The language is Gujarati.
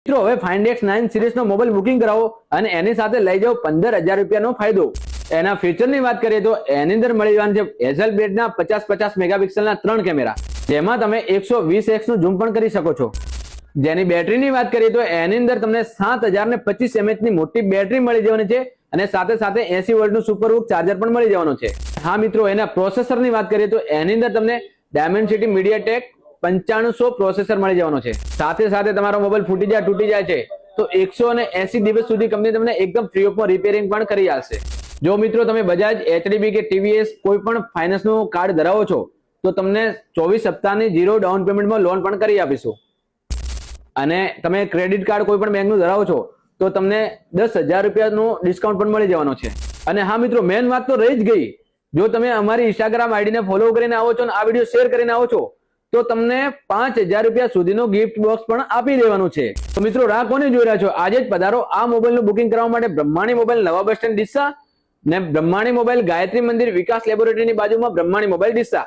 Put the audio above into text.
મિત્રો હવે Find X9 સિરીઝનો મોબાઈલ બુકિંગ કરાવો અને એની સાથે લઈ જાઓ 15,000 રૂપિયાનો ફાયદો। એના ફીચરની વાત કરીએ તો એની અંદર મળી જવાનું છે Hasselblad ના 50-50 મેગાપિક્સલના 3 કેમેરા, જેમાં તમે 120x નું ઝૂમ પણ કરી શકો છો। જેની બેટરીની વાત કરીએ તો એની અંદર તમને 7025 mAh ની મોટી બેટરી મળી જવાની છે અને સાથે સાથે 80 વોલ્ટનું સુપરહુક ચાર્જર પણ મળી જવાનું છે। હા મિત્રો, એના પ્રોસેસરની વાત કરીએ તો એની અંદર તમને Dimensity MediaTek 9500 પ્રોસેસર મળી જવાનો છે। સાથે સાથે તમારો મોબાઈલ ફૂટી જાય તૂટી જાય છે તો 180 દિવસ સુધી કંપની તમને એકદમ ફ્રી ઓફમાં રિપેરિંગ પણ કરી આપશે। જો મિત્રો તમે બજાજ, HDB કે TVS કોઈ પણ ફાઇનાન્સનું કાર્ડ ધરાવો છો તો તમને 24 સપ્તાહની 0 ડાઉન પેમેન્ટમાં લોન પણ કરી આપીશું। અને તમે ક્રેડિટ કાર્ડ કોઈ પણ બેંકનું ધરાવો છો તો તમને 10,000 રૂપિયાનું ડિસ્કાઉન્ટ પણ મળી જવાનો છે। અને હા મિત્રો, મેન વાત તો રહી જ ગઈ, જો તમે અમારી ઇન્સ્ટાગ્રામ આઈડીને ફોલો કરીને આવો છો અને આ વિડીયો શેર કરીને આવો છો તો તમને 5,000 રૂપિયા સુધીનો ગિફ્ટ બોક્સ પણ આપી દેવાનું છે। તો મિત્રો, રાહ કોને જોઈ રહ્યા છો? આજે જ પધારો આ મોબાઈલનું બુકિંગ કરવા માટે બ્રહ્માણી મોબાઈલ, નવા બસ સ્ટેન્ડ ડીસા, ને બ્રહ્માણી મોબાઈલ ગાયત્રી મંદિર વિકાસ લેબોરેટરીની બાજુમાં બ્રહ્માણી મોબાઈલ ડીસા।